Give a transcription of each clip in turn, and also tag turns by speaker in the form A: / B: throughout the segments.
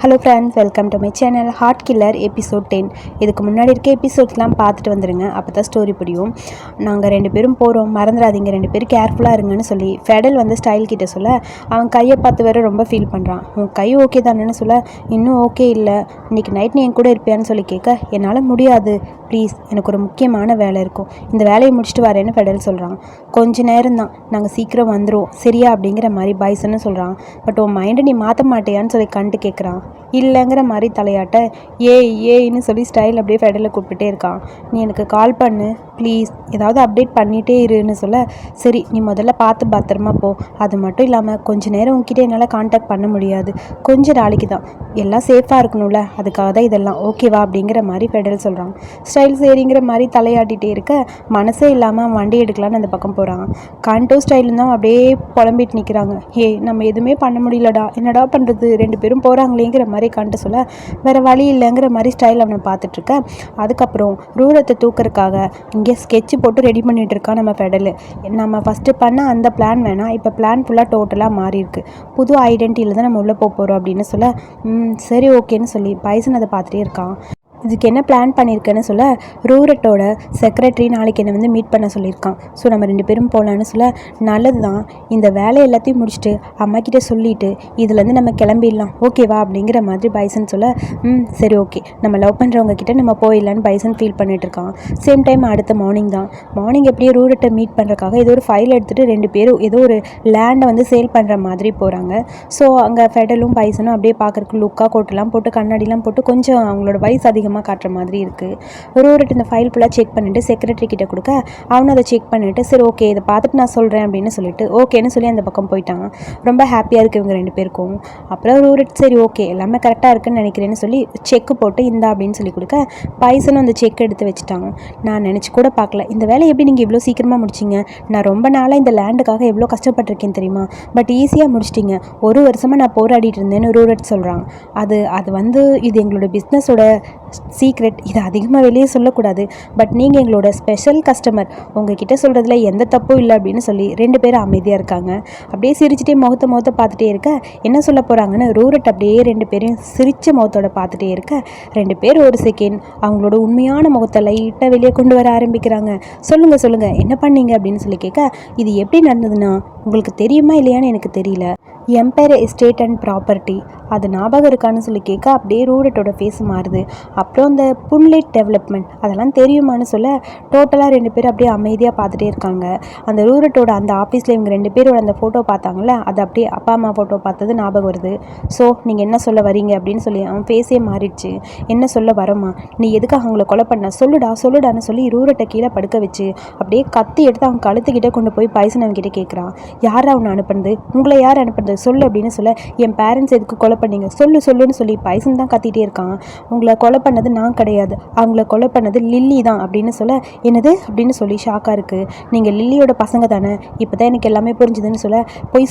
A: Hello friends, welcome to my channel heart killer episode 10. இதுக்கு முன்னாடி இருக்க எபிசோட்ஸ்லாம் பார்த்துட்டு வந்துடுங்க, அப்போ தான் ஸ்டோரி புரியும். நாங்கள் 2 பேரும் போகிறோம், மறந்துடாதீங்க, 2 பேரும் கேர்ஃபுல்லாக இருங்கன்னு சொல்லி ஃபெடல் வந்து ஸ்டைல் கிட்ட சொல்ல, அவன் கையை பார்த்து வேறு ரொம்ப ஃபீல் பண்ணுறான். உன் கை ஓகே தானேன்னு சொல்ல, இன்னும் ஓகே இல்லை, இன்றைக்கி நைட் நீ என் கூட இருப்பியான்னு சொல்லி கேட்க, என்னால் முடியாது, ப்ளீஸ், எனக்கு ஒரு முக்கியமான வேலை இருக்கும், இந்த வேலையை முடிச்சுட்டு வரேன்னு ஃபெடல் சொல்கிறான். கொஞ்ச நேரம் தான், நாங்கள் சீக்கிரம் வந்துடுவோம் சரியா அப்படிங்கிற மாதிரி பாய்ஸ்ன்னு சொல்கிறான். பட் உன் மைண்டை நீ மாற்ற மாட்டேயான்னு சொல்லி கண்டு கேட்குறான். இல்லைங்கிற மாதிரி தலையாட்ட ஏன்னு சொல்லி ஸ்டைல் அப்படியே ஃபெடலில் கூப்பிட்டுட்டே இருக்கான். நீ எனக்கு கால் பண்ணு ப்ளீஸ், ஏதாவது அப்டேட் பண்ணிகிட்டே இருன்னு சொல்ல, சரி நீ முதல்ல பார்த்து பத்திரமா போ, அது மட்டும் இல்லாமல் கொஞ்சம் நேரம் உங்ககிட்ட என்னால் கான்டாக்ட் பண்ண முடியாது, கொஞ்சம் நாளைக்கு தான், எல்லாம் சேஃபாக இருக்கணும்ல, அதுக்காக தான் இதெல்லாம், ஓகேவா அப்படிங்கிற மாதிரி ஃபெடல் சொல்கிறான். ஸ்டைல் சரிங்கிற மாதிரி தலையாட்டிகிட்டே இருக்க மனசே இல்லாமல் வண்டி எடுக்கலான்னு அந்த பக்கம் போகிறான். கான்டோ ஸ்டைலும் தான் அப்படியே புலம்பிட்டு நிற்கிறாங்க. நம்ம எதுவுமே பண்ண முடியலடா, என்னடா பண்ணுறது, 2 பேரும் போகிறாங்களேங்கிற மாதிரி காண்ட்டு சொல்ல, வேறு வழி இல்லைங்கிற மாதிரி ஸ்டைல் அவனை பார்த்துட்ருக்க. அதுக்கப்புறம் ரூரத்தை தூக்கிறதுக்காக இங்கே ஸ்கெட்சு போட்டு ரெடி பண்ணிகிட்டு இருக்கான் நம்ம ஃபெடலு. நம்ம ஃபஸ்ட்டு பண்ண அந்த பிளான் வேணாம், இப்போ பிளான் ஃபுல்லாக டோட்டலாக மாறி இருக்கு, புது ஐடென்டிட்டியில் தான் நம்ம உள்ளே போகிறோம் அப்படின்னு சொல்ல, சரி ஓகேன்னு சொல்லி பைசன் அதை பார்த்துட்டே இருக்கான். இதுக்கு என்ன பிளான் பண்ணியிருக்கேன்னு சொல்ல, ரூரட்டோட செக்ரட்டரி நாளைக்கு என்னை வந்து மீட் பண்ண சொல்லியிருக்கான். ஸோ நம்ம 2 பேரும் போகலான்னு சொல்ல, நல்லது தான், இந்த வேலை எல்லாத்தையும் முடிச்சுட்டு அம்மாக்கிட்ட சொல்லிவிட்டு இதுலேருந்து நம்ம கிளம்பிடலாம் ஓகேவா அப்படிங்கிற மாதிரி பைசன் சொல்ல, சரி ஓகே, நம்ம லவ் பண்ணுறவங்க கிட்ட நம்ம போயிடலான்னு பைசன் ஃபீல் பண்ணிட்டு இருக்கான். சேம் டைம் அடுத்த மார்னிங் தான், மார்னிங் எப்படியே ரூரட்டை மீட் பண்ணுறக்காக ஏதோ ஒரு ஃபைல் எடுத்துகிட்டு 2 பேரும் ஏதோ ஒரு லேண்டை வந்து சேல் பண்ணுற மாதிரி போகிறாங்க. ஸோ அங்கே ஃபெடலும் பைசனும் அப்படியே பார்க்குறக்கு லுக்காக கோட்டெல்லாம் போட்டு கண்ணாடிலாம் போட்டு கொஞ்சம் அவங்களோட வயசு அதிகமாக காட்டுற மாதிரி இருக்குது. ரூரட் இந்த ஃபைல் ஃபுல்லாக செக் பண்ணிவிட்டு செக்ரட்டரி கிட்ட கொடுக்க, அவனும் அதை செக் பண்ணிவிட்டு சரி ஓகே இதை பார்த்துட்டு நான் சொல்கிறேன் அப்படின்னு சொல்லிட்டு ஓகேன்னு சொல்லி அந்த பக்கம் போயிட்டாங்க. ரொம்ப ஹாப்பியாக இருக்குது இவங்க 2 பேருக்கும். அப்புறம் ரூரட் சரி ஓகே எல்லாமே கரெக்டாக இருக்குன்னு நினைக்கிறேன்னு சொல்லி செக்கு போட்டு இந்தா அப்படின்னு சொல்லி கொடுக்க, பைசனும் அந்த செக் எடுத்து வச்சுட்டாங்க. நான் நினச்சி கூட பார்க்கல, இந்த வேலையை எப்படி நீங்கள் இவ்வளோ சீக்கிரமாக முடிச்சிங்க, நான் ரொம்ப நாளாக இந்த லேண்டுக்காக எவ்வளோ கஷ்டப்பட்டிருக்கேன் தெரியுமா, பட் ஈஸியாக முடிச்சிட்டிங்க, 1 வருஷமாக நான் போராடிட்டு இருந்தேன்னு ரூரட் சொல்கிறான். அது வந்து இது எங்களோட பிஸ்னஸோட சீக்ரெட், இது அதிகமாக வெளியே சொல்லக்கூடாது, பட் நீங்கள் எங்களோட ஸ்பெஷல் கஸ்டமர், உங்ககிட்ட சொல்கிறதுல எந்த தப்பும் இல்லை அப்படின்னு சொல்லி 2 பேரும் அமைதியாக இருக்காங்க. அப்படியே சிரிச்சுட்டே முகத்தை பார்த்துட்டே இருக்க, என்ன சொல்ல போகிறாங்கன்னு ரூரட் அப்படியே 2 பேரையும் சிரித்த முகத்தோட பார்த்துட்டே இருக்க, 2 பேர் ஒரு செகண்ட் அவங்களோட உண்மையான முகத்தை லைட்டாக வெளியே கொண்டு வர ஆரம்பிக்கிறாங்க. சொல்லுங்கள் என்ன பண்ணீங்க அப்படின்னு சொல்லி கேட்க, இது எப்படி நடந்ததுன்னா உங்களுக்கு தெரியுமா இல்லையான்னு எனக்கு தெரியல, எம்பையர் எஸ்டேட் அண்ட் ப்ராப்பர்ட்டி, அது ஞாபகம் இருக்கான்னு சொல்லி கேட்க அப்படியே ரூரட்டோட ஃபேஸ் மாறுது. அப்புறம் அந்த புன்லைட் டெவலப்மெண்ட் அதெல்லாம் தெரியுமான்னு சொல்ல, டோட்டலாக 2 பேரும் அப்படியே அமைதியாக பார்த்துட்டே இருக்காங்க. அந்த ரூரட்டோட அந்த ஆஃபீஸில் இவங்க 2 பேரோட அந்த ஃபோட்டோ பார்த்தாங்கல்ல, அது அப்படியே அப்பா அம்மா ஃபோட்டோ பார்த்தது ஞாபகம் வருது. ஸோ நீங்கள் என்ன சொல்ல வரீங்க அப்படின்னு சொல்லி அவன் ஃபேஸே மாறிடுச்சு. என்ன சொல்ல வரமா, நீ எதுக்காக அவங்கள கொலை பண்ண, சொல்லுடான்னு சொல்லி ரூரட்டை கீழே படுக்க வச்சு அப்படியே கத்தி எடுத்து அவன் கழுத்துக்கிட்டே கொண்டு போய் பைசன் அவன்கிட்ட கேட்குறான். யார் அவனை அனுப்புனது, உங்களை யார் அனுப்புனது சொல்லு அப்படின்னு சொல்ல, என் பேரண்ட்ஸ் எதுக்கு கொலை பண்ணீங்க சொல்லுன்னு சொல்லி பைசன் தான் கத்திட்டே இருக்கான். உங்களை கொலை பண்ணது நான் கிடையாது, அவங்கள கொலை பண்ணது லில்லி தான் அப்படின்னு சொல்ல, என்னது அப்படின்னு சொல்லி ஷாக்காக இருக்குது, நீங்கள் லில்லியோட பசங்க தானே, இப்போ தான் எனக்கு எல்லாமே புரிஞ்சுதுன்னு சொல்ல, பொய்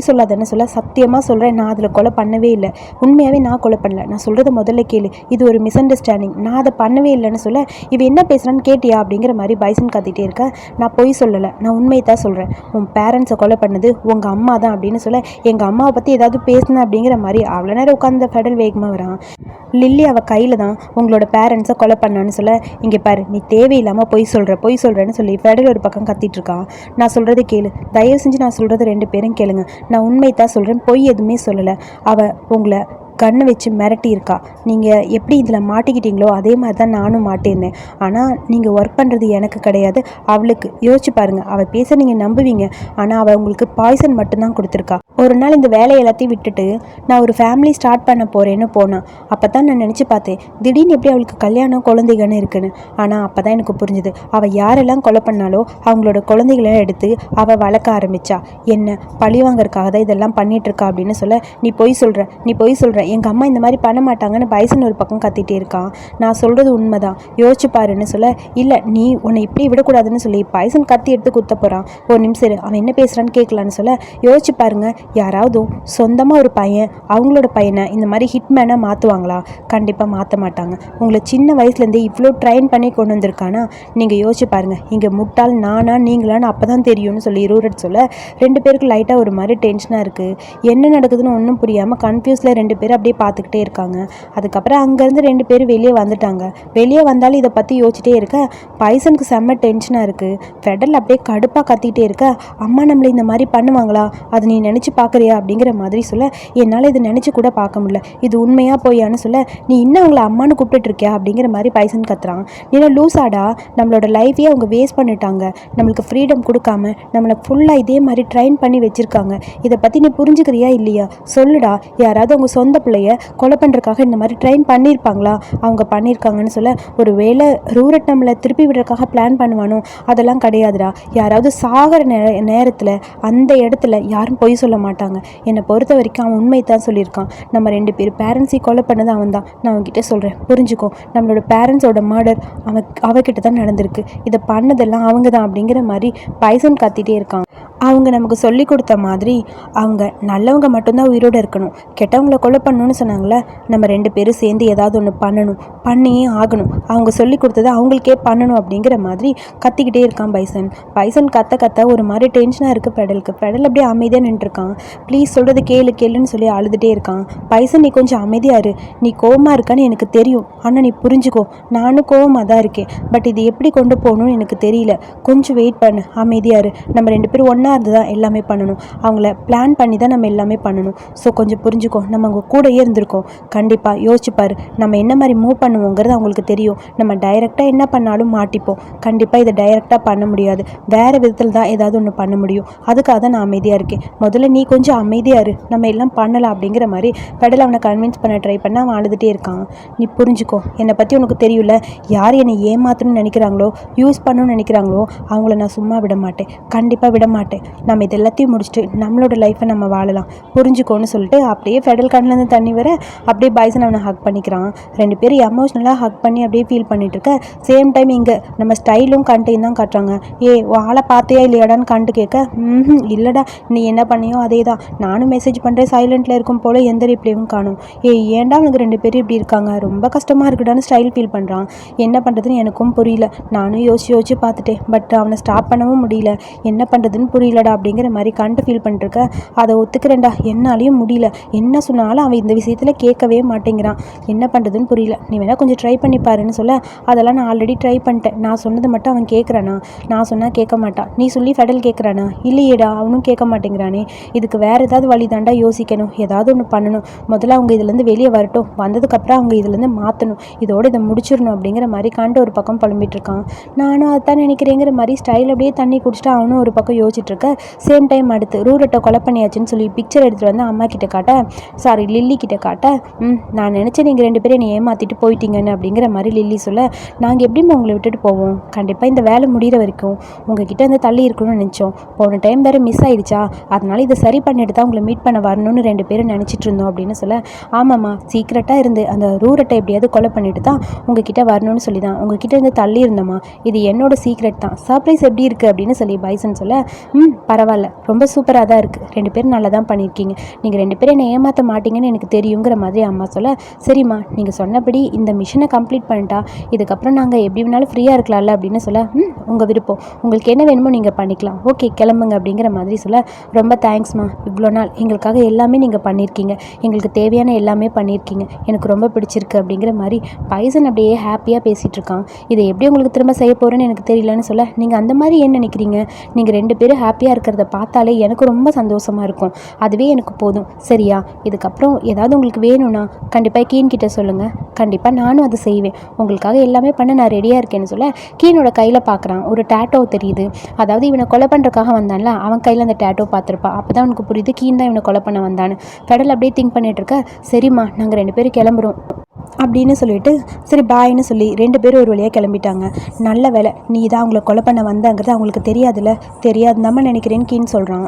A: சொல்லாதன்னு சொல்ல, சத்தியமாக சொல்கிறேன் நான் அதில் கொலை பண்ணவே இல்லை, உண்மையாகவே நான் கொலை பண்ணல, நான் சொல்கிறத முதல்ல கேளு, இது ஒரு மிஸ் அண்டர்ஸ்டாண்டிங், நான் அதை பண்ணவே இல்லைன்னு சொல்ல, இவ என்ன பேசுகிறான்னு கேட்டியா அப்படிங்கிற மாதிரி பைசன் கத்திட்டே இருக்க, நான் பொய் சொல்லலை, நான் உண்மையை தான் சொல்கிறேன், உன் பேரண்ட்ஸை கொலை பண்ணது உங்கள் அம்மா தான் அப்படின்னு சொல்ல, எங்கள் அம்மாவை பற்றி ஏதாவது பேசுனேன் அப்படிங்கிற மாதிரி அவ்வளோ நேரம் உட்காந்து ஃபெடல் வேகமாக வரான். லில்லி அவள் கையில் தான் உங்களோட பேரண்ட்ஸை கொலை பண்ணான்னு சொல்ல, இங்கே பாரு நீ தேவையில்லாமல் பொய் சொல்கிறேன்னு சொல்லி ஃபெடல் ஒரு பக்கம் கத்திட்டு இருக்கான். நான் சொல்கிறது கேளு, தயவு செஞ்சு நான் சொல்கிறது 2 பேரும் கேளுங்க, நான் உண்மை தான் சொல்கிறேன், பொய் எதுவுமே சொல்லலை, அவள் உங்களை கண்ணை வச்சு மிரட்டி இருக்கா, நீங்கள் எப்படி இதில் மாட்டிக்கிட்டீங்களோ அதே மாதிரி தான் நானும் மாட்டியிருந்தேன், ஆனால் நீங்கள் ஒர்க் பண்ணுறது எனக்கு கிடையாது அவளுக்கு, யோசிச்சு பாருங்கள், அவள் பேச நீங்கள் நம்புவீங்க, ஆனால் அவள் உங்களுக்கு பாய்சன் மட்டும்தான் கொடுத்துருக்கா. ஒரு நாள் இந்த வேலை எல்லாத்தையும் விட்டுட்டு நான் ஒரு ஃபேமிலி ஸ்டார்ட் பண்ண போகிறேன்னு போனான். அப்போ தான் நான் நினச்சி பார்த்தேன், திடீர்னு எப்படி அவளுக்கு கல்யாணம் குழந்தைகள்னு இருக்குன்னு, ஆனால் அப்போ தான் எனக்கு புரிஞ்சுது, அவள் யாரெல்லாம் கொலை பண்ணாலோ அவங்களோட குழந்தைகளை எடுத்து அவள் வளர்க்க ஆரம்பித்தா, என்ன பழி வாங்கறதுக்காக தான் இதெல்லாம் பண்ணிகிட்ருக்கா அப்படின்னு சொல்ல, நீ பொய் சொல்கிற, எங்கள் அம்மா இந்த மாதிரி பண்ண மாட்டாங்கன்னு பைசன் ஒரு பக்கம் கத்திட்டே இருக்கான். நான் சொல்கிறது உண்மைதான், யோசிச்சு பாருன்னு சொல்ல, இல்லை நீ உன்னை இப்படி விடக்கூடாதுன்னு சொல்லி பைசன் கத்தி எடுத்து குத்த போகிறான். ஒரு நிமிஷம் அவன் என்ன பேசுகிறான்னு கேட்கலான்னு சொல்ல, யோசிச்சு பாருங்க, யாராவதும் சொந்தமாக ஒரு பையன் அவங்களோட பையனை இந்த மாதிரி ஹிட்மேனை மாற்றுவாங்களா? கண்டிப்பாக மாற்ற மாட்டாங்க. உங்களை சின்ன வயசுலேருந்தே இவ்வளோ ட்ரைன் பண்ணி கொண்டு வந்திருக்கானா? நீங்கள் யோசிச்சு பாருங்கள். இங்கே முட்டாள் நானா நீங்களான்னு அப்போ தான் தெரியும்னு சொல்லி ரூரட் சொல்ல 2 பேருக்கு லைட்டாக ஒரு மாதிரி டென்ஷனாக இருக்குது. என்ன நடக்குதுன்னு ஒன்றும் புரியாமல் கன்ஃபியூஸில் 2 பேரும் அப்படியே பார்த்துக்கிட்டே இருக்காங்க. அதுக்கப்புறம் அங்கேருந்து 2 பேரும் வெளியே வந்துட்டாங்க. வெளியே வந்தாலும் இதை பற்றி யோசிச்சிட்டே இருக்க பைசனுக்கு செம்ம டென்ஷனாக இருக்குது. ஃபெடல் அப்படியே கடுப்பாக கத்திக்கிட்டே இருக்க, அம்மா நம்மளை இந்த மாதிரி பண்ணுவாங்களா? அது நீ நினச்சி பார்க்குறியா அப்படிங்கிற மாதிரி சொல்ல, என்னால் இதை நினச்சி கூட பார்க்க முடியல, இது உண்மையாக போயான்னு சொல்ல, நீ இன்னும் அவங்கள அம்மானு கூப்பிட்டு இருக்கியா அப்படிங்கிற மாதிரி பைசன் கத்துறான். நீனா லூசாடா, நம்மளோட லைஃபையே அவங்க வேஸ்ட் பண்ணிட்டாங்க, நம்மளுக்கு ஃப்ரீடம் கொடுக்காம நம்மளை ஃபுல்லாக இதே மாதிரி ட்ரைன் பண்ணி வச்சுருக்காங்க. இதை பற்றி நீ புரிஞ்சுக்கிறியா இல்லையா? சொல்லுடா, யாராவது அவங்க சொந்த பிள்ளைய கொலை பண்ணுறதுக்காக இந்த மாதிரி ட்ரெயின் பண்ணியிருப்பாங்களா? அவங்க பண்ணியிருக்காங்கன்னு சொல்ல, ஒரு வேளை ரூரட் நம்மளை திருப்பி விடுறதுக்காக பிளான் பண்ணுவானோ? அதெல்லாம் கிடையாதுடா. யாராவது சாகிற நேரத்தில் அந்த இடத்துல யாரும் பொய் சொல்ல மாட்டாங்க. என்னை பொறுத்த வரைக்கும் அவன் உண்மை தான் சொல்லியிருக்கான். நம்ம 2 பேர் பேரண்ட்ஸையும் கொலை பண்ணது அவன் தான். நான் அவன்கிட்ட சொல்கிறேன், புரிஞ்சுக்கோ. நம்மளோட பேரண்ட்ஸோட மர்டர் அவகிட்ட தான் நடந்திருக்கு. இதை பண்ணதெல்லாம் அவங்க தான் அப்படிங்கிற மாதிரி பைசன் கத்திட்டே இருக்கான். அவங்க நமக்கு சொல்லி கொடுத்த மாதிரி அவங்க நல்லவங்க மட்டும்தான் உயிரோடு இருக்கணும், கெட்டவங்களை கொலை பண்ணணும்னு சொன்னாங்களே. நம்ம 2 பேரும் சேர்ந்து ஏதாவது ஒன்று பண்ணணும், பண்ணியே ஆகணும். அவங்க சொல்லி கொடுத்ததை அவங்களுக்கே பண்ணணும் அப்படிங்கிற மாதிரி கத்திக்கிட்டே இருக்கான் பைசன் கத்த ஒரு மாதிரி டென்ஷனாக இருக்குது ஃபெடலுக்கு. ஃபெடல் அப்படியே அமைதியாக நின்றுருக்கான். ப்ளீஸ் சொல்கிறது கேளுன்னு சொல்லி அழுதுகிட்டே இருக்கான். பைசன், நீ கொஞ்சம் அமைதியாக இரு. நீ கோவமாக இருக்கான்னு எனக்கு தெரியும், ஆனால் நீ புரிஞ்சுக்கோ, நானும் கோவமாக தான் இருக்கேன். பட் இது எப்படி கொண்டு போகணும்னு எனக்கு தெரியல. கொஞ்சம் வெயிட் பண்ணு, அமைதியாக இரு. நம்ம 2 பேரும் ஒன்றா இருந்து தான் எல்லாமே பண்ணணும். அவங்கள பிளான் பண்ணி தான் நம்ம எல்லாமே பண்ணணும். ஸோ கொஞ்சம் புரிஞ்சுக்கோ. நம்ம அவங்க கூடயே இருந்திருக்கோம். கண்டிப்பாக யோசிச்சுப்பார், நம்ம என்ன மாதிரி மூவ் பண்ணுவோங்கிறது அவங்களுக்கு தெரியும். நம்ம டைரெக்டாக என்ன பண்ணாலும் மாட்டிப்போம். கண்டிப்பாக இதை டைரெக்டாக பண்ண முடியாது, வேறு விதத்தில் தான் ஏதாவது ஒன்று பண்ண முடியும். அதுக்காக தான் நான் அமைதியாக இருக்கேன். முதல்ல நீ கொஞ்சம் அமைதியாக இரு, நம்ம எல்லாம் பண்ணலாம் அப்படிங்கிற மாதிரி ஃபெடல் அவனை கன்வின்ஸ் பண்ண ட்ரை பண்ண அவன் அழுதுகிட்டே இருக்கான். நீ புரிஞ்சுக்கோ, என்னை பற்றி உனக்கு தெரியும்ல, யார் என்னை ஏமாற்றணும்னு நினைக்கிறாங்களோ, யூஸ் பண்ணணும்னு நினைக்கிறாங்களோ அவங்கள நான் சும்மா விட மாட்டேன், கண்டிப்பாக விட மாட்டேன். நம்ம இது எல்லாத்தையும் முடிச்சுட்டு நம்மளோட லைஃப்பை நம்ம வாழலாம், புரிஞ்சுக்கோன்னு சொல்லிட்டு அப்படியே ஃபெடல் கண்ணிலேருந்து தண்ணி வர அப்படியே பைசன் அவனை ஹக் பண்ணிக்கிறான். 2 பேரும் எமோஷ்னலாக ஹக் பண்ணி அப்படியே ஃபீல் பண்ணிட்டு இருக்க சேம் டைம் இங்கே நம்ம ஸ்டைலும் கண்ட்டையும் தான் காட்டுறாங்க. ஆளை பார்த்தியா இல்லையாடான்னு கண்டு கேட்க, இல்லைடா, நீ என்ன பண்ணியோ அதே தான், நானும் மெசேஜ் பண்ணுறேன், சைலண்ட்டில் இருக்கும் போல் எந்த ரிப்ளையும் காணும். ஏன்டா அவனுக்கு 2 பேரும் இப்படி இருக்காங்க, ரொம்ப கஷ்டமாக இருக்குடான்னு ஸ்டைல் ஃபீல் பண்ணுறான். என்ன பண்ணுறதுன்னு எனக்கும் புரியல, நானும் யோசிச்சு பார்த்துட்டேன், பட் அவனை ஸ்டாப் பண்ணவும் முடியல, என்ன பண்ணுறதுன்னு புரியலடா அப்படிங்கிற மாதிரி கண்டு ஃபீல் பண்ணிட்டுருக்க. அதை ஒத்துக்கிறேன்டா, என்னாலையும் முடியல, என்ன சொன்னாலும் அவன் இந்த விஷயத்தில் கேட்கவே மாட்டேங்கிறான், என்ன பண்ணுறதுன்னு புரியல, நீ வேணால் கொஞ்சம் ட்ரை பண்ணி பாருன்னு சொல்ல, அதெல்லாம் நான் ஆல்ரெடி ட்ரை பண்ணிட்டேன், நான் சொன்னது மட்டும் அவன் கேட்குறானா? நான் சொன்னால் கேட்க மாட்டான், நீ சொல்லி ஃபெடல் கேட்குறானா? இல்லையேடா, அவனும் கேட்க மாட்டேங்கிறானே. இதுக்கு வேறு ஏதாவது வழி தாண்டா யோசிக்கணும், ஏதாவது ஒன்று பண்ணணும். முதல்ல அவங்க இதுலேருந்து வெளியே வரட்டும், வந்ததுக்கப்புறம் அவங்க இதுலேருந்து மாற்றணும், இதோடு இதை முடிச்சிடணும் அப்படிங்கிற மாதிரி கண்டு ஒரு பக்கம் புலம்பிட்டு இருக்கான். நானும் அதான் நினைக்கிறேங்கிற மாதிரி ஸ்டைல் அப்படியே தண்ணி குடிச்சிட்டு அவனும் ஒரு பக்கம் யோசிச்சுட்டு இருக்க. சேம் டைம் அடுத்து ரூரட்டை கொலை பண்ணியாச்சுன்னு சொல்லி பிக்சர் எடுத்துகிட்டு வந்து அம்மா கிட்ட காட்ட, சாரி லில்லி கிட்ட காட்ட, நான் நினச்சேன் நீங்கள் 2 பேரும் என்னை ஏமாற்றிட்டு போயிட்டீங்கன்னு அப்படிங்கிற மாதிரி லில்லி சொல்ல, நாங்கள் எப்படிமா உங்களை விட்டுட்டு போவோம், கண்டிப்பாக இந்த வேலை முடிகிற வரைக்கும் உங்ககிட்ட வந்து தள்ளி இருக்கணும்னு நினச்சோம், போன டைம் வேறு மிஸ் ஆகிடுச்சா, அதனால இதை சரி பண்ணிட்டு தான் உங்களை மீட் பண்ண வரணும்னு 2 பேரும் நினச்சிட்டு இருந்தோம் அப்படின்னு சொல்ல, ஆமாம்மா, சீக்கிரட்டாக இருந்து அந்த ரூரட்டை எப்படியாவது கொலை பண்ணிட்டு தான் உங்ககிட்ட வரணும்னு சொல்லி தான் உங்ககிட்ட இருந்து தள்ளி இருந்தோம்மா, இது என்னோட சீக்ரெட் தான், சர்ப்ரைஸ் எப்படி இருக்குது அப்படின்னு சொல்லி பைசன் சொல்ல, பரவாயில்ல, ரொம்ப சூப்பராக தான் இருக்குது, 2 பேரும் நல்லா தான் பண்ணியிருக்கீங்க, நீங்கள் 2 பேரும் என்னை ஏமாற்ற மாட்டீங்கன்னு எனக்கு தெரியுங்கிற மாதிரி அம்மா சொல்ல, சரிம்மா, நீங்கள் சொன்னபடி இந்த மிஷனை கம்ப்ளீட் பண்ணிட்டா இதுக்கப்புறம் நாங்கள் எப்படி வேணாலும் ஃப்ரீயாக இருக்கலாம்ல அப்படின்னு சொல்ல, உங்கள் விருப்பம், உங்களுக்கு என்ன வேணுமோ நீங்கள் பண்ணிக்கலாம், ஓகே கிளம்புங்க அப்படிங்கிற மாதிரி சொல்ல, ரொம்ப தேங்க்ஸ்மா, இவ்வளோ நாள் எங்களுக்காக எல்லாமே நீங்கள் பண்ணியிருக்கீங்க, எங்களுக்கு தேவையான எல்லாமே பண்ணியிருக்கீங்க, எனக்கு ரொம்ப பிடிச்சிருக்கு அப்படிங்கிற மாதிரி பைசன் அப்படியே ஹாப்பியாக பேசிகிட்டு இருக்கான். இதை எப்படி உங்களுக்கு திரும்ப செய்ய போகிறேன்னு எனக்கு தெரியலன்னு சொல்ல, நீங்கள் அந்த மாதிரி ஏன் நினைக்கிறீங்க, நீங்கள் 2 பேரும் ஹாப்பியாக இருக்கிறத பார்த்தாலே எனக்கு ரொம்ப சந்தோஷமாக இருக்கும், அதுவே எனக்கு போதும், சரியா? இதுக்கப்புறம் ஏதாவது உங்களுக்கு வேணும்னா கண்டிப்பாக கீன் கிட்ட சொல்லுங்கள், கண்டிப்பாக நானும் அதை செய்வேன், உங்களுக்காக எல்லாமே பண்ண நான் ரெடியாக இருக்கேன்னு சொல்ல, கீனோட கையில் பார்க்குறான், ஒரு டேட்டோ தெரியுது, அதாவது இவனை கொலை பண்ணுறதுக்காக வந்தான்ல அவன் கையில் அந்த டேட்டோ பார்த்துருப்பா, அப்போ தான் அவனுக்கு புரியுது கீன் தான் இவனை கொலை பண்ண வந்தான்னு. ஃபெடல் அப்படியே திங்க் பண்ணிட்டு இருக்க, சரிம்மா நாங்கள் 2 பேரும் கிளம்புறோம் அப்படின்னு சொல்லிட்டு சரி பாய்ன்னு சொல்லி 2 பேரும் ஒரு வழியாக கிளம்பிட்டாங்க. நல்ல வேலை, நீ தான் அவங்கள கொலை பண்ண வந்தாங்கிறது அவங்களுக்கு தெரியாதுன்னு நினைக்கிறேன்னு கீன் சொல்கிறான்.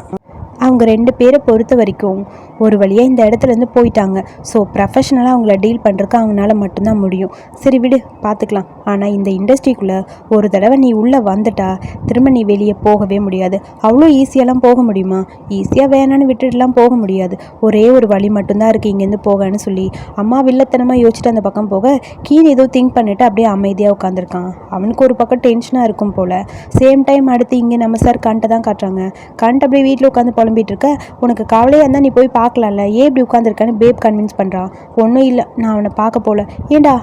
A: அவங்க 2 பேரை பொறுத்த வரைக்கும் ஒரு வழியாக இந்த இடத்துலேருந்து போயிட்டாங்க. ஸோ ப்ரொஃபஷனலாக அவங்கள டீல் பண்ணுறதுக்கு அவங்களால மட்டும்தான் முடியும். சரி விடு, பார்த்துக்கலாம். ஆனால் இந்த இண்டஸ்ட்ரிக்குள்ளே ஒரு தடவை நீ உள்ளே வந்துட்டா திரும்ப நீ வெளியே போகவே முடியாது. அவ்வளோ ஈஸியாலாம் போக முடியுமா? ஈஸியாக வேணான்னு விட்டுட்டுலாம் போக முடியாது. ஒரே ஒரு வழி மட்டும்தான் இருக்குது இங்கேருந்து போகன்னு சொல்லி அம்மா வில்லத்தனமாக யோசிச்சுட்டு அந்த பக்கம் போக கீழே ஏதோ திங்க் பண்ணிவிட்டு அப்படியே அமைதியாக உட்காந்துருக்கான். அவனுக்கு ஒரு பக்கம் டென்ஷனாக இருக்கும் போல். சேம் டைம் அடுத்து இங்கே நம்ம சார் கண்ட்டை தான் காட்டுறாங்க. கண்ட் அப்படியே வீட்டில் உட்காந்து புலம்பிட்டு இருக்க. உனக்கு கவலையாக இருந்தால் நீ போய் பார்க்கலாம்ல, ஏன் இப்படி உட்காந்துருக்கான்னு பேப் கன்வின்ஸ் பண்ணுறான். ஒன்றும் இல்லை, நான் அவனை பார்க்க போகல. ஏண்டா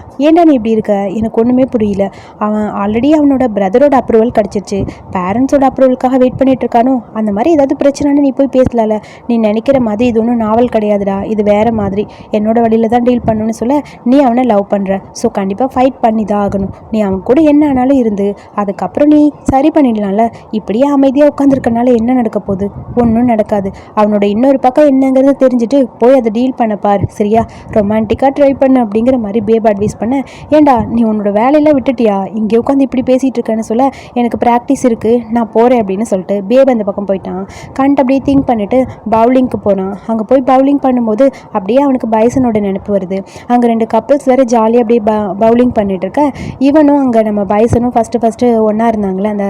A: நீ இப்படி இருக்க? எனக்கு ஒன்றுமே புரியல. அவன் ஆல்ரெடி அவனோட பிரதரோட அப்ரூவல் கிடச்சிருச்சு, பேரண்ட்ஸோட அப்ரூவலுக்காக வெயிட் பண்ணிட்டு இருக்கானோ? அந்த மாதிரி ஏதாவது பிரச்சனைன்னு நீ போய் பேசலாம்ல. நீ நினைக்கிற மாதிரி இது ஒன்றும் நாவல் கிடையாதுடா, இது வேறு மாதிரி. என்னோட வழியில் தான் டீல் பண்ணணும்னு சொல்ல நீ அவனை லவ் பண்ணுற. ஸோ கண்டிப்பாக ஃபைட் பண்ணி தான் ஆகணும். நீ அவன் கூட என்ன ஆனாலும் இருந்து அதுக்கப்புறம் நீ சரி பண்ணிடலாம்ல. இப்படியே அமைதியாக உட்காந்துருக்கனால என்ன நடக்க போகுது? ஒன்றும் நடக்காது. அவனோட இன்னொரு பக்கம் என்னங்கிறது தெரிஞ்சுட்டு போய் அதை டீல் பண்ண பாரு, சரியா? ரொமான்டிக்காக ட்ரை பண்ணு அப்படிங்கிற மாதிரி பேப் அட்வைஸ் பண்ண, ஏண்டா நீ உன்னோட வேலையெல்லாம் விட்டுட்டியா? இங்கே உட்காந்து இப்படி பேசிகிட்டு இருக்கேன்னு சொல்ல, எனக்கு ப்ராக்டிஸ் இருக்குது, நான் போகிறேன் அப்படின்னு சொல்லிட்டு பேப் அந்த பக்கம் போயிட்டான். கண்ட் அப்படியே திங்க் பண்ணிவிட்டு பவுலிங்க்கு போனான். அங்கே போய் பவுலிங் பண்ணும்போது அப்படியே அவனுக்கு பைசனோட நினைப்பு வருது. அங்கே 2 கப்பிள்ஸ் வேறு ஜாலியாக அப்படியே பவுலிங் பண்ணிட்டு இருக்க. இவனும் அங்கே நம்ம பைசனும் ஃபஸ்ட்டு ஒன்றா இருந்தாங்களே, அந்த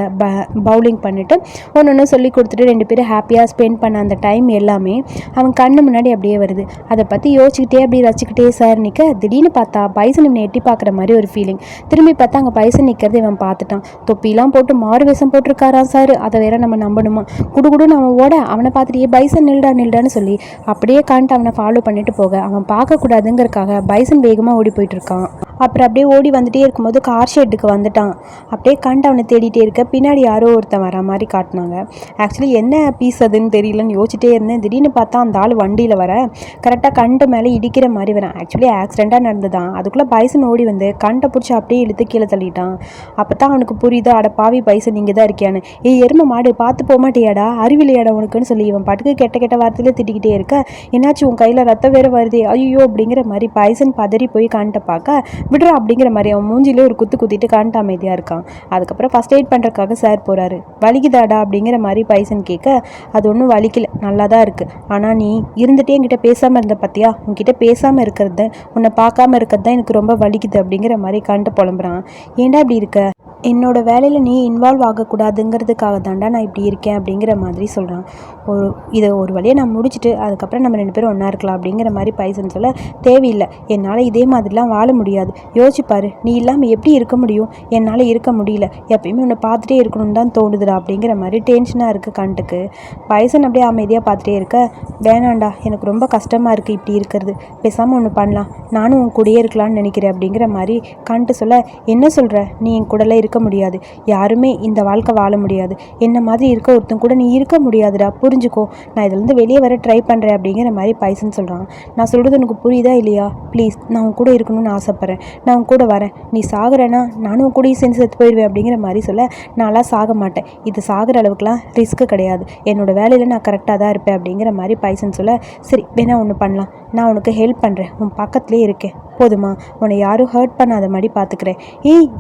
A: பவுலிங் பண்ணிவிட்டு ஒன்று சொல்லி கொடுத்துட்டு 2 பேரும் ஹாப்பியாக ஸ்பெண்ட் பண்ண அந்த டைம் எல்லாமே அவன் கண்ணு முன்னாடி அப்படியே வருது. அதை பற்றி யோசிச்சுக்கிட்டே அப்படியே ரசிச்சுக்கிட்டே சார் நிற்க, திடீர்னு பார்த்தா பைசன் இவனை எட்டி பார்க்குற மாதிரி ஒரு ஃபீலிங். திரும்பி பார்த்தா அங்கே பைசன் நிற்கிறது இவன் பார்த்துட்டான். தொப்பிலாம் போட்டு மாறு வேஷம் போட்டிருக்காரான் சார். அதை வேற நம்ம நம்பணுமா? குடுகுடுன்னு அவன் ஓட அவனை பார்த்துட்டு பைசன் நில்டான்னு சொல்லி அப்படியே காண்ட்டு அவனை ஃபாலோ பண்ணிட்டு போக அவன் பார்க்கக்கூடாதுங்கிறதுக்காக பைசன் வேகமாக ஓடி போயிட்டு இருக்கான். அப்புறம் அப்படியே ஓடி வந்துட்டே இருக்கும்போது கார் ஷெட்டுக்கு வந்துட்டான். அப்படியே கண்ட் அவனை தேடிட்டே இருக்க பின்னாடி யாரோ ஒருத்தன் வர மாதிரி காட்டினாங்க. ஆக்சுவலி என்ன பீஸ் அதுன்னு தெரியலன்னு யோசிச்சிட்டே இருந்தேன். திடீர்னு பார்த்தா அந்த ஆள் வண்டியில் வர கரெக்டாக கண்ட்டு மேலே இடிக்கிற மாதிரி வரான். ஆக்சுவலி ஆக்சிடெண்ட்டாக நடந்ததான். அதுக்குள்ளே பைசன் ஓடி வந்து கண்ட்டை பிடிச்சி அப்படியே இழுத்து கீழே தள்ளிட்டான். அப்போ தான் அவனுக்கு புரியுது, அட பாவி பைசன் இங்கே தான் இருக்கியான்னு. எருமை மாடு பார்த்து போக மாட்டியாடா, அறிவிலையாடா உனக்குன்னு சொல்லி இவன் பாட்டுக்கு கெட்ட வார்த்தையில திட்டிக்கிட்டே இருக்க, என்னாச்சு உன் கையில் ரத்தம் வேறு வருது, ஐயோ அப்படிங்கிற மாதிரி பைசன் பதறி போய் கண்ட்டை பார்க்க, விடுறா அப்படிங்கிற மாதிரி அவன் மூஞ்சிலே ஒரு குத்திட்டு கண்ட் அமைதியாக இருக்கான். அதுக்கப்புறம் ஃபர்ஸ்ட் எய்ட் பண்ணுறதுக்காக சார் போகிறாரு. வலிக்குதாடா அப்படிங்கிற மாதிரி பைசன் கேட்க, அது ஒன்றும் வலிக்கல, நல்லா தான் இருக்குது. ஆனால் நீ இருந்துகிட்டே என்கிட்ட பேசாமல் இருந்த பார்த்தியா, உன்கிட்ட பேசாமல் இருக்கிறது, உன்னை பார்க்காம இருக்கிறது தான் எனக்கு ரொம்ப வலிக்குது அப்படிங்கிற மாதிரி கண்ட் புலம்புறான். ஏன்டா இப்படி இருக்க? என்னோட வேலையில் நீ இன்வால்வ் ஆகக்கூடாதுங்கிறதுக்காக தாண்டா நான் இப்படி இருக்கேன் அப்படிங்கிற மாதிரி சொல்கிறான். இதை ஒரு வழியாக நான் முடிச்சுட்டு அதுக்கப்புறம் நம்ம 2 பேரும் ஒன்றா இருக்கலாம் அப்படிங்கிற மாதிரி பைசன் சொல்ல, தேவையில்லை, என்னால் இதே மாதிரிலாம் வாழ முடியாது. யோசிப்பாரு, நீ இல்லாமல் எப்படி இருக்க முடியும்? என்னால் இருக்க முடியல, எப்பயுமே உன்னை பார்த்துட்டே இருக்கணும்னு தான் தோணுதுடா அப்படிங்கிற மாதிரி டென்ஷனாக இருக்குது கண்ட்டுக்கு. பைசன் அப்படியே அமைதியாக பார்த்துட்டே இருக்க, வேணாண்டா, எனக்கு ரொம்ப கஷ்டமாக இருக்குது இப்படி இருக்கிறது, பேசாமல் ஒன்று பண்ணலாம், நானும் உன் கூடயே இருக்கலாம்னு நினைக்கிறேன் அப்படிங்கிற மாதிரி கண்ட்டு சொல்ல, என்ன சொல்கிற? நீ என் கூடலாம் இருக்க முடியாது, யாருமே இந்த வாழ்க்கை வாழ முடியாது, என்ன மாதிரி இருக்க ஒருத்தன் கூட நீ இருக்க முடியாதுடா, புரிஞ்சுக்கோ, நான் இதுலேருந்து வெளியே வர ட்ரை பண்ணுறேன் அப்படிங்கிற மாதிரி பைசன் சொல்கிறான். நான் சொல்கிறது உனக்கு புரியுதா இல்லையா? ப்ளீஸ், நான் உன் கூட இருக்கணும்னு ஆசைப்பட்றேன், நான் உன் கூட வரேன், நீ சாகுறேன்னா நானும் உன் கூடயும் சேர்ந்து செத்து போயிடுவேன் அப்படிங்கிற மாதிரி சொல்ல, நான்லாம் சாக மாட்டேன், இது சாகிற அளவுக்குலாம் ரிஸ்க்கு கிடையாது, என்னோடய வேலையில் நான் கரெக்டாக தான் இருப்பேன் அப்படிங்கிற மாதிரி பைசன் சொல்ல, சரி வேணா ஒன்று பண்ணலாம், நான் உனக்கு ஹெல்ப் பண்ணுறேன், உன் பக்கத்துலேயே இருக்கேன், போதுமா? உன்னை யாரும் ஹர்ட் பண்ணாத மாதிரி பார்த்துக்கிறேன்.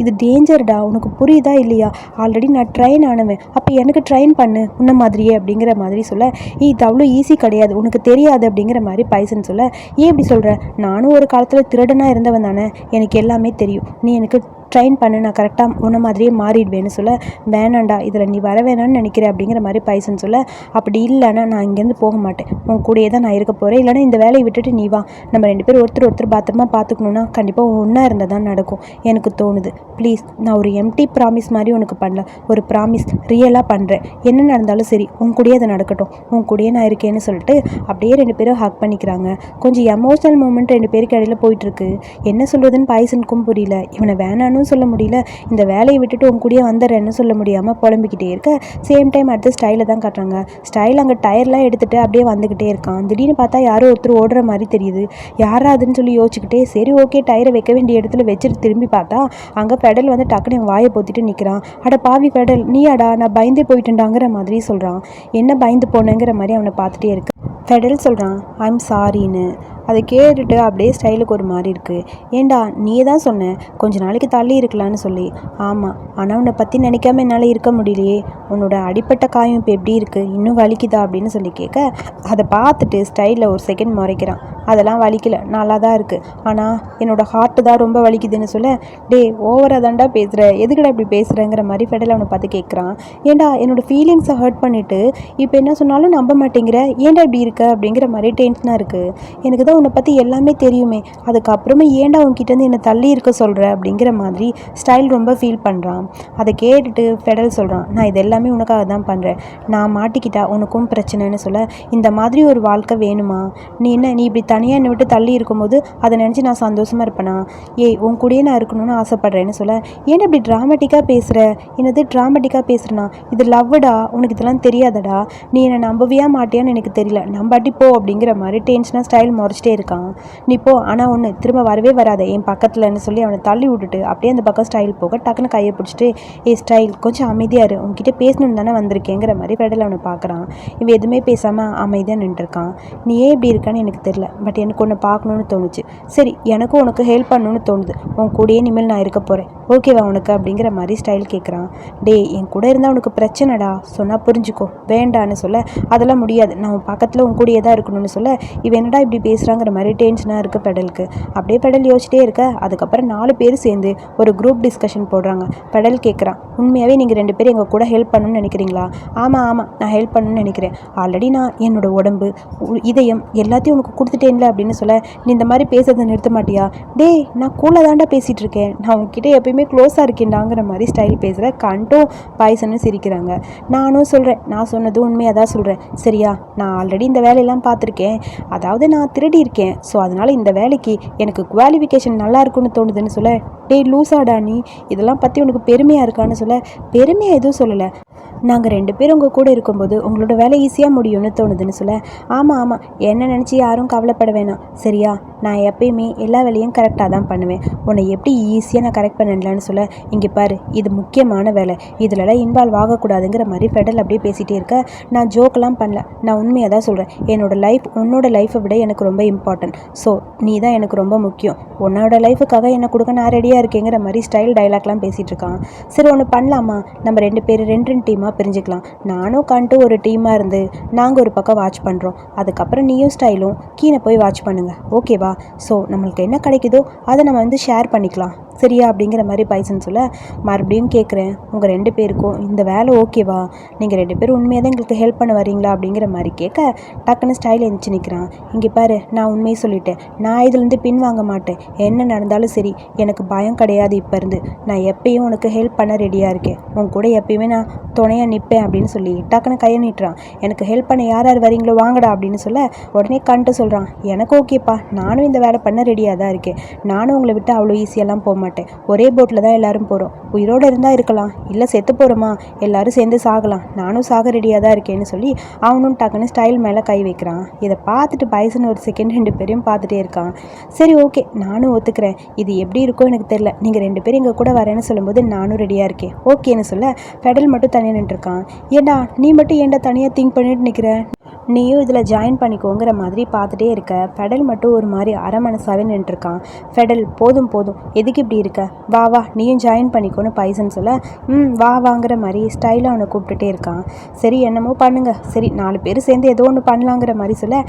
A: இது டேஞ்சர்டா, உனக்கு புரியுதா இல்லையா? ஆல்ரெடி நான் ட்ரெயின் ஆனவன், அப்போ எனக்கு ட்ரெயின் பண்ணு உன்ன மாதிரியே அப்படிங்கிற மாதிரி சொல்ல, இது அவ்வளோ ஈஸி கிடையாது, உனக்கு தெரியாது அப்படிங்கிற மாதிரி பைசன் சொல்ல, ஏன் இப்படி சொல்கிற? நானும் ஒரு காலத்தில் திருடனாக இருந்தவன் தானே, எனக்கு எல்லாமே தெரியும், நீ எனக்கு ட்ரெயின் பண்ணு, நான் கரெக்டாக உன்ன மாதிரியே மாறிடுவேன்னு சொல்ல, வேணாண்டா, இதில் நீ வர வேணான்னு நினைக்கிறேன் அப்படிங்கிற மாதிரி பைசன் சொல்ல, அப்படி இல்லைன்னா நான் இங்கேருந்து போக மாட்டேன், உன் கூடயே தான் நான் இருக்க போகிறேன், இல்லைனா இந்த வேலையை விட்டுட்டு நீ வா, நம்ம 2 பேரும் ஒருத்தர் பத்திரமா பார்த்துக்கணுன்னா கண்டிப்பாக ஒன்றா இருந்தால் தான் நடக்கும், எனக்கு தோணுது, ப்ளீஸ், நான் ஒரு எம்டி ப்ராமிஸ் மாதிரி உனக்கு பண்ணல, ஒரு ப்ராமிஸ் ரியலாக பண்ணுறேன், என்ன நடந்தாலும் சரி உன் கூடயே அதை நடக்கட்டும், உன் கூடயே நான் இருக்கேன்னு சொல்லிட்டு அப்படியே 2 பேரும் ஹக் பண்ணிக்கிறாங்க. கொஞ்சம் எமோஷனல் மூமெண்ட் 2 பேருக்கு இடையில போயிட்டுருக்கு. என்ன சொல்கிறதுன்னு பைசனுக்கும் புரியல. இவனை வேணான்னு சொல்ல முடியல, இந்த வேலையை விட்டுட்டு உன் கூடயே வந்துடுறேன்னு சொல்ல முடியாமல் புலம்பிக்கிட்டே இருக்க, சேம் டைம் அடுத்து ஸ்டைலை தான் காட்டுறாங்க. ஸ்டைல் அங்கே டயர்லாம் எடுத்துகிட்டு அப்படியே வந்துக்கிட்டே இருக்கான். திடீர்னு பார்த்தா யாரோ ஒருத்தர் ஓடுற மாதிரி தெரியுது. யாராதுன்னு சொல்லி யோசிச்சுக்கிட்டே, சரி ஓகே டயரை வைக்க வேண்டிய இடத்துல வச்சுட்டு திரும்பி பார்த்தா அங்கே ஃபெடல் வந்து டக்குனு வாயை பொத்திட்டு நிற்கிறான். அட பாவி ஃபெடல், நீயாடா, நான் பயந்தே போயிட்டுண்டாங்கிற மாதிரி சொல்கிறான். என்ன பயந்து போனேங்கிற மாதிரி அவனை பார்த்துட்டே இருக்கு. ஃபெடல் சொல்கிறான், ஐம் சாரின்னு. அதை கேட்டுட்டு அப்படியே ஸ்டைலுக்கு ஒரு மாதிரி இருக்குது. ஏண்டா நீ தான் சொன்ன கொஞ்ச நாளைக்கு தள்ளி இருக்கலான்னு சொல்லி. ஆமாம், ஆனால் உன்னை பற்றி நினைக்காம என்னால் இருக்க முடியலையே. உன்னோட அடிப்பட்ட காயம் இப்போ எப்படி இருக்குது, இன்னும் வலிக்குதா அப்படின்னு சொல்லி கேட்க, அதை பார்த்துட்டு ஸ்டைலில் ஒரு செகண்ட் முறைக்கிறான். அதெல்லாம் வலிக்கல, நல்லா தான் இருக்குது. ஆனால் என்னோடய ஹார்ட்டு தான் ரொம்ப வலிக்குதுன்னு சொல்ல, டே ஓவராக தாண்டா பேசுகிற, எதுக்கடா இப்படி பேசுகிறேங்கிற மாதிரி ஃபெடல் அவனை பார்த்து கேட்குறான். ஏண்டா என்னோடய ஃபீலிங்ஸை ஹர்ட் பண்ணிவிட்டு இப்போ என்ன சொன்னாலும் நம்ப மாட்டேங்கிற, ஏன்டா இப்படி இருக்க அப்படிங்கிற மாதிரி டென்ஷனாக இருக்குது. எனக்கு தான் உன்னை பற்றி எல்லாமே தெரியுமே, அதுக்கப்புறமா ஏன்டா உன்கிட்டேருந்து என்னை தள்ளி இருக்க சொல்கிற அப்படிங்கிற மாதிரி ஸ்டைல் ரொம்ப ஃபீல் பண்ணுறான். அதை கேட்டுட்டு ஃபெடல் சொல்கிறான், நான் இது எல்லாமே உனக்காக தான் பண்ணுறேன். நான் மாட்டிக்கிட்டா உனக்கும் பிரச்சனைன்னு சொல்ல, இந்த மாதிரி ஒரு வாழ்க்கை வேணுமா? நீ இப்படி தனியாக என்னை விட்டு தள்ளி இருக்கும்போது அதை நினச்சி நான் சந்தோஷமாக இருப்பேனா? ஏய் உன் கூடயே நான் இருக்கணும்னு ஆசைப்பட்றேன்னு சொல்ல, ஏன்னா இப்படி ட்ராமேட்டிக்காக பேசுகிற? என்னது ட்ராமேட்டிக்காக பேசுகிறேன்னா? இது லவ்வுடா, உனக்கு இதெல்லாம் தெரியாதடா. நீ என்னை நம்பவியா மாட்டியான்னு எனக்கு தெரியல, நம்பாட்டி போ அப்படிங்கிற மாதிரி டென்ஷனாக ஸ்டைல் முறைச்சிட்டே இருக்கான். நீ போ, ஆனால் ஒன்று திரும்ப வரவே வராத என் பக்கத்துலன்னு சொல்லி அவனை தள்ளி விட்டுட்டு அப்படியே அந்த பக்கம் ஸ்டைல் போக டக்குன்னு கையை பிடிச்சிட்டு, ஸ்டைல் கொஞ்சம் அமைதியாக இரு, உங்ககிட்ட பேசணுன்னு தானே வந்திருக்கேங்கிற மாதிரி ஃபெடல் அவனை பார்க்குறான். இவன் எதுவுமே பேசாமல் அமைதியாக நின்றுருக்கான். நீ ஏன் இப்படி இருக்கான்னு எனக்கு தெரியல, பட் எனக்கு ஒன்று பார்க்கணுன்னு தோணுச்சு. சரி, எனக்கும் உனக்கு ஹெல்ப் பண்ணணும்னு தோணுது. உன் கூடயே இனிமேல் நான் இருக்க போகிறேன், ஓகேவா உனக்கு அப்படிங்கிற மாதிரி ஸ்டைல் கேட்குறான். டே என் கூட இருந்தால் உனக்கு பிரச்சனைடா, சொன்னால் புரிஞ்சுக்கோ, வேண்டான்னு சொல்ல, அதெல்லாம் முடியாது, நான் உன் பக்கத்தில் உன் கூடயே தான் இருக்கணும்னு சொல்ல, இவன் என்னடா இப்படி பேசுகிறாங்கிற மாதிரி டென்ஷனாக இருக்குது ஃபெடலுக்கு. அப்படியே ஃபெடல் யோசிச்சிட்டே இருக்க, அதுக்கப்புறம் 4 பேர் சேர்ந்து ஒரு குரூப் டிஸ்கஷன் போடுறாங்க. ஃபெடல் கேட்குறான், உண்மையாகவே நீங்கள் 2 பேரும் எங்கள் கூட ஹெல்ப் பண்ணணும்னு நினைக்கிறீங்களா? ஆமாம் நான் ஹெல்ப் பண்ணணும்னு நினைக்கிறேன். ஆல்ரெடி நான் என்னோட உடம்பு, இதயம் எல்லாத்தையும் உனக்கு கொடுத்துட்டேன்ல அப்படின்னு சொல்ல, நீ இந்த மாதிரி பேசுறதை நிறுத்த மாட்டியா? டே நான் கூலாக தாண்டா பேசிகிட்டு இருக்கேன், நான் உங்ககிட்ட எப்பயுமே க்ளோஸாக இருக்கேன்டாங்கிற மாதிரி ஸ்டைல் பேசுகிற. கண்டும் பாய்சனும் சிரிக்கிறாங்க. நானும் சொல்கிறேன், நான் சொன்னது உண்மையாக தான் சொல்கிறேன் சரியா? நான் ஆல்ரெடி இந்த வேலையெல்லாம் பார்த்துருக்கேன், அதாவது நான் திருடி இருக்கேன். ஸோ அதனால் இந்த வேலைக்கு எனக்கு குவாலிஃபிகேஷன் நல்லா இருக்குன்னு தோணுதுன்னு சொல்ல, டே லூசாடா நீ, இதெல்லாம் பற்றி உனக்கு பெருமையாக இருக்கான்னு சொல்ல, பெருமையாக எதுவும் சொல்லலை, நாங்கள் 2 பேரும் உங்கள் கூட இருக்கும்போது உங்களோட வேலை ஈஸியாக முடியும்னு தோணுதுன்னு சொல்ல, ஆமாம் என்ன நினச்சி யாரும் கவலைப்பட வேணாம் சரியா? நான் எப்பயுமே எல்லா வேலையும் கரெக்டாக தான் பண்ணுவேன். உன்னை எப்படி ஈஸியாக நான் கரெக்ட் பண்ணலான்னு சொல்ல, இங்கே பாரு இது முக்கியமான வேலை, இதிலலாம் இன்வால்வ் ஆகக்கூடாதுங்கிற மாதிரி ஃபெடல் அப்படியே பேசிகிட்டே இருக்க, நான் ஜோக்கெலாம் பண்ணல, நான் உண்மையாக தான் சொல்கிறேன். என்னோடய லைஃப் உன்னோட லைஃப்பை விட எனக்கு ரொம்ப இம்பார்ட்டன்ட். ஸோ நீ தான் எனக்கு ரொம்ப முக்கியம். உன்னோட லைஃபுக்காக என்னை கொடுக்க நான் ரெடியாக இருக்கேங்கிற மாதிரி ஸ்டைல் டைலாக்லாம் பேசிகிட்டு இருக்கான். சரி ஒன்று பண்ணலாமா, நம்ம 2 பேர் 2 டீமாக பிரிஞ்சுக்கலாம். நானும் கண்டு ஒரு டீமாக இருந்து நாங்கள் ஒரு பக்கம் வாட்ச் பண்ணுறோம். அதுக்கப்புறம் நீயும் ஸ்டைலும் கீழே போய் வாட்ச் பண்ணுங்கள், ஓகேவா? ஸோ நம்மளுக்கு என்ன கிடைக்குதோ அதை நம்ம வந்து ஷேர் பண்ணிக்கலாம் சரியா அப்படிங்கிற மாதிரி பைசன் சொல்ல, மறுபடியும் கேட்குறேன், உங்கள் 2 பேருக்கும் இந்த வேலை ஓகேவா? நீங்கள் 2 பேரும் உண்மையாக தான் எங்களுக்கு ஹெல்ப் பண்ண வரீங்களா அப்படிங்கிற மாதிரி கேட்க, டக்குன்னு ஸ்டைல் எழுந்துச்சு நிற்கிறான். இங்கே பாரு நான் உண்மையை சொல்லிட்டேன், நான் இதுலேருந்து பின் வாங்க மாட்டேன். என்ன நடந்தாலும் சரி எனக்கு பயம் கிடையாது. இப்போ இருந்து நான் எப்பயும் உனக்கு ஹெல்ப் பண்ண ரெடியாக இருக்கேன், உன் கூட எப்பயுமே நான் துணையாக நிற்பேன் அப்படின்னு சொல்லி டக்குன்னு கையை நீட்டுறான். எனக்கு ஹெல்ப் பண்ண யார் வரீங்களோ வாங்கடா அப்படின்னு சொல்ல, உடனே கண்டு சொல்கிறான், எனக்கு ஓகேப்பா, நானும் இந்த வேலை பண்ண ரெடியாக தான் இருக்கேன். நானும் உங்களை விட்டு அவ்வளோ ஈஸியெல்லாம் போக மாட்டேன். ஒரே போட்டில் தான் எல்லாரும் போகிறோம், உயிரோடு இருந்தால் இருக்கலாம், இல்லை செத்து போகிறோமா எல்லாரும் சேர்ந்து சாகலாம், நானும் சாக ரெடியாக தான் இருக்கேன்னு சொல்லி அவனும் டக்குன்னு ஸ்டைல் மேலே கை வைக்கிறான். இதை பார்த்துட்டு பைசன் ஒரு செகண்ட் 2 பேரையும் பார்த்துட்டே இருக்கான். சரி ஓகே நானும் ஒத்துக்கிறேன், இது எப்படி இருக்கோ எனக்கு தெரியல, நீங்கள் 2 பேரும் எங்கள் கூட வரேன்னு சொல்லும்போது நானும் ரெடியாக இருக்கேன் ஓகேன்னு சொல்ல, ஃபெடல் மட்டும் தனியாக நின்றுருக்கான். ஏண்டா நீ மட்டும் ஏன்டா தனியாக திங்க் பண்ணிட்டு நிற்கிற, நீயும் இதில் ஜாயின் பண்ணிக்கோங்கிற மாதிரி பார்த்துட்டே இருக்க. ஃபெடல் மட்டும் ஒரு மாதிரி அரை மனசாகவே நின்றுருக்கான். ஃபெடல் போதும் எதுக்கு இப்படி இருக்க, வா நீயும் ஜாயின் பண்ணிக்கோன்னு பைசன் சொல்ல, வாங்கிற மாதிரி ஸ்டைலாக அவனை கூப்பிட்டுட்டே இருக்கான். சரி என்னமோ பண்ணுங்க, சரி 4 பேர் சேர்ந்து ஏதோ ஒன்று பண்ணலாங்கிற மாதிரி சொல்ல,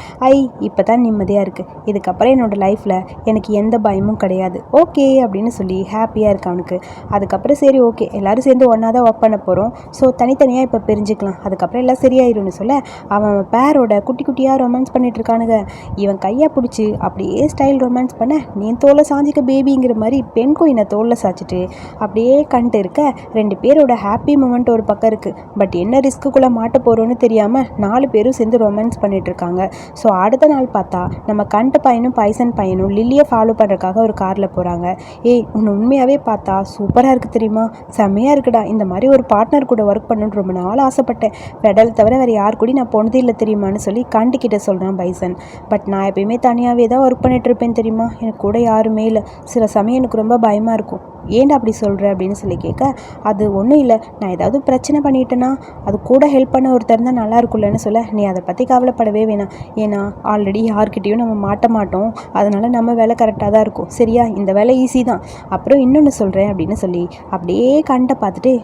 A: இப்போ தான் நிம்மதியாக இருக்குது, இதுக்கப்புறம் என்னோடய லைஃப்பில் எனக்கு எந்த பயமும் கிடையாது ஓகே அப்படின்னு சொல்லி ஹாப்பியாக இருக்கான் அவனுக்கு. அதுக்கப்புறம் சரி ஓகே எல்லோரும் சேர்ந்து ஒன்றா தான் ஒர்க் பண்ண போகிறோம், ஸோ தனித்தனியாக இப்போ பிரிஞ்சுக்கலாம், அதுக்கப்புறம் எல்லாம் சரியாயிரும்னு சொல்ல, அவன் பேரோட குட்டியாக ரொமான்ஸ் பண்ணிட்டு இருக்கானுங்க. இவன் கையை பிடிச்சி அப்படியே ஸ்டைல் ரொமான்ஸ் பண்ண, நீ தோலை சாஞ்சிக்க பேபிங்கிற மாதிரி பெண் கோயினை தோலில் சாய்ச்சிட்டு அப்படியே கண்டு இருக்க. 2 பேரோட ஹாப்பி மூமெண்ட் ஒரு பக்கம் இருக்குது, பட் என்ன ரிஸ்க்குள்ளே மாட்ட போகிறோன்னு தெரியாமல் 4 பேரும் சேர்ந்து ரொமான்ஸ் பண்ணிட்டு இருக்காங்க. ஸோ அடுத்த நாள் பார்த்தா நம்ம கண்டு பையனும் பைசன் பையனும் லில்லியை ஃபாலோ பண்ணுறதுக்காக ஒரு காரில் போகிறாங்க. உன்னை உண்மையாகவே பார்த்தா சூப்பராக இருக்குது தெரியுமா, செம்மையாக இருக்குடா, இந்த மாதிரி ஒரு பார்ட்னர் கூட ஒர்க் பண்ணணுன்னு ரொம்ப நாள் ஆசைப்பட்டேன். ஃபெடல் தவிர வேறு யார் கூட நான் போனதே இல்லை தெரியுமான்னு சொல்லி கண்டுக்கிட்ட சொல்கிறான் பைசன். பட் நான் எப்பயுமே தனியாகவே தான் ஒர்க் பண்ணிட்டு இருப்பேன் தெரியுமா, எனக்கு கூட யாருமே இல்லை. சில சமயம் எனக்கு ரொம்ப பயமாக இருக்கும். ஏன்டா அப்படி சொல்கிற அப்படின்னு சொல்லி கேட்க, அது ஒன்றும் இல்லை, நான் ஏதாவது பிரச்சனை பண்ணிட்டேன்னா அது கூட ஹெல்ப் பண்ண ஒருத்தர் தான் நல்லா இருக்கும்லன்னு சொல்ல, நீ அதை பற்றி கவலைப்படவே வேணாம். ஏன்னா ஆல்ரெடி யார்கிட்டையும் நம்ம மாட்ட மாட்டோம், அதனால் நம்ம வேலை கரெக்டாக தான் இருக்கும். சரியா, இந்த வேலை ஈஸி தான். அப்புறம் இன்னொன்று சொல்கிறேன் அப்படின்னு சொல்லி அப்படியே கண்ட்டை பார்த்துட்டு,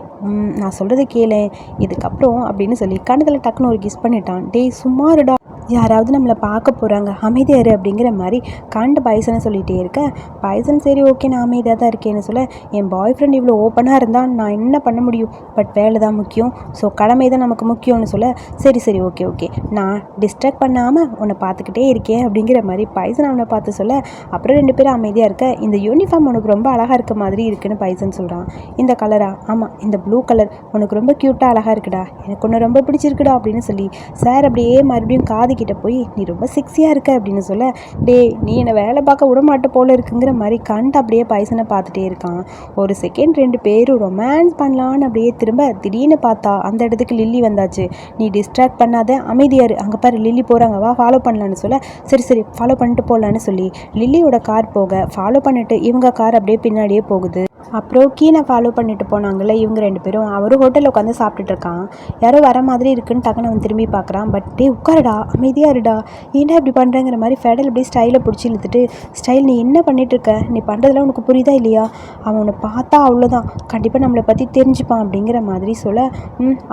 A: நான் சொல்கிறத கேளேன் இதுக்கப்புறம் அப்படின்னு சொல்லி கண்ணத்தில் டக்குன்னு ஒரு கிஸ் பண்ணிட்டான். டேய் சும்மாருடா, யாராவது நம்மளை பார்க்க போகிறாங்க, அமைதியாரு அப்படிங்கிற மாதிரி கண்டு பைசனை சொல்லிகிட்டே இருக்க, பைசன் சரி ஓகே நான் அமைதியாக தான் இருக்கேன்னு சொல்ல, என் பாய் ஃப்ரெண்ட் இவ்வளோ ஓப்பனாக இருந்தால் நான் என்ன பண்ண முடியும், பட் வேலை தான் முக்கியம், ஸோ கடமை தான் நமக்கு முக்கியம்னு சொல்ல, சரி ஓகே ஓகே நான் டிஸ்ட்ராக்ட் பண்ணாமல் உன்னை பார்த்துக்கிட்டே இருக்கேன் அப்படிங்கிற மாதிரி பைசன் அவனை பார்த்து சொல்ல, அப்புறம் 2 பேரும் அமைதியாக இருக்க, இந்த யூனிஃபார்ம் உனக்கு ரொம்ப அழகாக இருக்க மாதிரி இருக்குன்னு பைசன் சொல்கிறான். இந்த கலரா? ஆமாம், இந்த ப்ளூ கலர் உனக்கு ரொம்ப க்யூட்டாக அழகாக இருக்குடா, எனக்கு ஒன்று ரொம்ப பிடிச்சிருக்குடா அப்படின்னு சொல்லி சார் அப்படியே மறுபடியும் காதுகிட்ட போய் நீ ரொம்ப செக்ஸியாக இருக்க அப்படின்னு சொல்ல, டே நீ என்னை வேலை பார்க்க விடமாட்ட போல இருக்குங்கிற மாதிரி கண்டு அப்படியே பைசனை பார்த்துட்டே இருக்கான். ஒரு செகண்ட் 2 பேரும் ரொமான்ஸ் பண்ணலான்னு அப்படியே திரும்ப திடீர்னு பார்த்தா அந்த இடத்துக்கு லில்லி வந்தாச்சு. நீ டிஸ்ட்ராக்ட் பண்ணாத, அமைதியாரு, அங்கே பாரு லில்லி போகிறாங்க, வா ஃபாலோ பண்ணலான்னு சொல்ல, சரி ஃபாலோ பண்ணிட்டு போகலான்னு சொல்லி லில்லியோட கார் போக ஃபாலோ பண்ணிட்டு இவங்க கார் அப்படியே பின்னாடியே போகுது. அப்புறம் கீனை ஃபாலோ பண்ணிட்டு போனாங்கல்ல இவங்க 2 பேரும், அவரும் ஹோட்டலில் உட்காந்து சாப்பிட்டுட்டு இருக்கான். யாரோ வர மாதிரி இருக்குன்னு டக்குன்னு அவன் திரும்பி பார்க்குறான். பட் டே உட்காருடா, அமைதியாக இருடா, ஏன்டா இப்படி பண்ணுறேங்கிற மாதிரி ஃபெடல் அப்படியே ஸ்டைலை பிடிச்சி இழுத்துட்டு, ஸ்டைல் நீ என்ன பண்ணிட்டு இருக்க, நீ பண்ணுறதுலாம் உனக்கு புரியுதா இல்லையா, அவன் உன்னை பார்த்தா அவ்வளோதான், கண்டிப்பாக நம்மளை பற்றி தெரிஞ்சுப்பான் அப்படிங்கிற மாதிரி சொல்ல,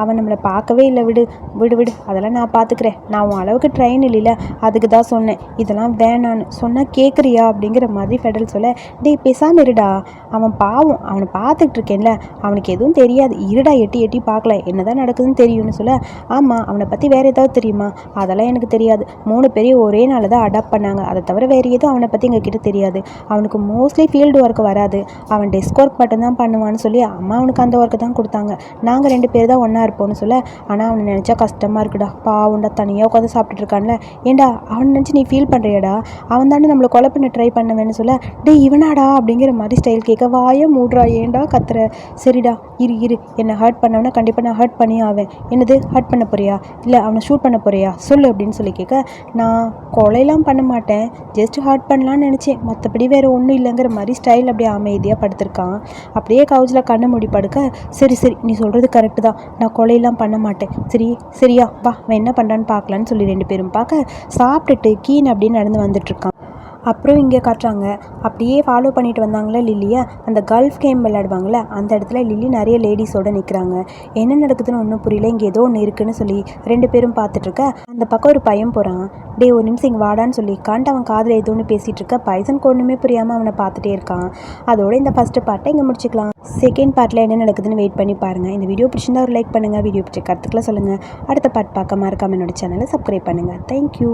A: அவன் நம்மளை பார்க்கவே இல்லை, விடு விடு விடு அதெல்லாம் நான் பார்த்துக்கிறேன், நான் உன் அளவுக்கு ட்ரெயின் இல்லைல்ல, அதுக்கு தான் சொன்னேன், இதெல்லாம் வேணான்னு சொன்னால் கேட்குறியா அப்படிங்கிற மாதிரி ஃபெடல் சொல்ல, டே பேசாமல் இருடா, அவன் பாவம், அவனை பார்த்துட்டு இருக்கேன்ல, அவனுக்கு எதுவும் தெரியாது, இருடா எட்டி பார்க்கல என்னதான் நடக்குதுன்னு தெரியும்னு சொல்ல, ஆமாம் அவனை பற்றி வேறு ஏதாவது தெரியுமா, அதெல்லாம் எனக்கு தெரியாது, 3 பேரையும் ஒரே நாள் தான் அடாப்ட் பண்ணாங்க, அதை தவிர வேறு எதுவும் அவனை பற்றி எங்ககிட்ட தெரியாது, அவனுக்கு மோஸ்ட்லி ஃபீல்டு ஒர்க் வராது, அவன் டெஸ்க் ஒர்க் மட்டும்தான் பண்ணுவான்னு சொல்லி அம்மா அவனுக்கு அந்த ஒர்க்கு தான் கொடுத்தாங்க, நாங்கள் 2 பேர் தான் ஒன்றா இருப்போம்னு சொல்ல, ஆனால் அவனை நினச்சா கஷ்டமாக இருக்குடா, பாவுண்டா தனியாக உட்காந்து சாப்பிட்டுட்டு இருக்கான்ல, ஏண்டா அவனை நினச்சி நீ ஃபீல் பண்ணுறியாடா, அவன் தானே நம்மளை கொலை பண்ண ட்ரை பண்ணுவேன்னு சொல்ல, டே இவனாடா அப்படிங்கிற மாதிரி ஸ்டைல் கேட்க, வாயை மூடுறா ஏண்டா கத்துற, சரிடா இரு என்னை ஹர்ட் பண்ணவனா கண்டிப்பாக நான் ஹர்ட் பண்ணி ஆவேன், என்னது ஹர்ட் பண்ண போறியா, இல்லை அவனை ஷூட் பண்ண போறியா சொல்லு அப்படின்னு சொல்லி கேட்க, நான் கொலையெல்லாம் பண்ண மாட்டேன், ஜஸ்ட் ஹர்ட் பண்ணலான்னு நினச்சேன், மற்றபடி வேறு ஒன்றும் இல்லைங்கிற மாதிரி ஸ்டைல் அப்படியே அமைதியாக படுத்திருக்கான். அப்படியே கவுச்சில் கண்ணை மூடி படுக்க, சரி நீ சொல்கிறது கரெக்டு தான், நான் கொலையெல்லாம் பண்ண மாட்டேன், சரியா வா அவன் என்ன பண்ணுறான்னு பார்க்கலான்னு சொல்லி 2 பேரும் பார்க்க, சாப்பிட்டுட்டு கீன் அப்படின்னு நடந்து வந்துட்டுருக்கான். அப்புறம் இங்கே காட்டுறாங்க, அப்படியே ஃபாலோ பண்ணிட்டு வந்தாங்களே லில்லியை, அந்த கல்ஃப் கேம் விளையாடுவாங்களே அந்த இடத்துல லில்லி நிறைய லேடிஸோடு நிற்கிறாங்க. என்ன நடக்குதுன்னு ஒன்றும் புரியல, இங்கே ஏதோ ஒன்று இருக்குன்னு சொல்லி 2 பேரும் பார்த்துட்ருக்க, அந்த பக்கம் ஒரு பையன் போகிறான். டே ஒரு நிமிஷம் இங்கே வாடான்னு சொல்லி காண்டு அவன் காதில் ஏதோ ஒன்று பேசிகிட்டு இருக்க, பைசனுக்கு ஒன்றுமே புரியாமல் அவனை பார்த்துட்டே இருக்கான். அதோட இந்த ஃபஸ்ட்டு பார்ட்டை இங்கே முடிச்சுக்கலாம். செகண்ட் பார்ட்டில் என்ன நடக்குதுன்னு வெயிட் பண்ணி பாருங்கள். இந்த வீடியோ பிடிச்சிருந்தா ஒரு லைக் பண்ணுங்கள், வீடியோ பிடிச்ச கருத்துக்களை சொல்லுங்கள். அடுத்த பார்ட் பார்க்க மறக்காம என்னோட சேனலை சப்ஸ்கிரைப் பண்ணுங்கள். தேங்க்யூ.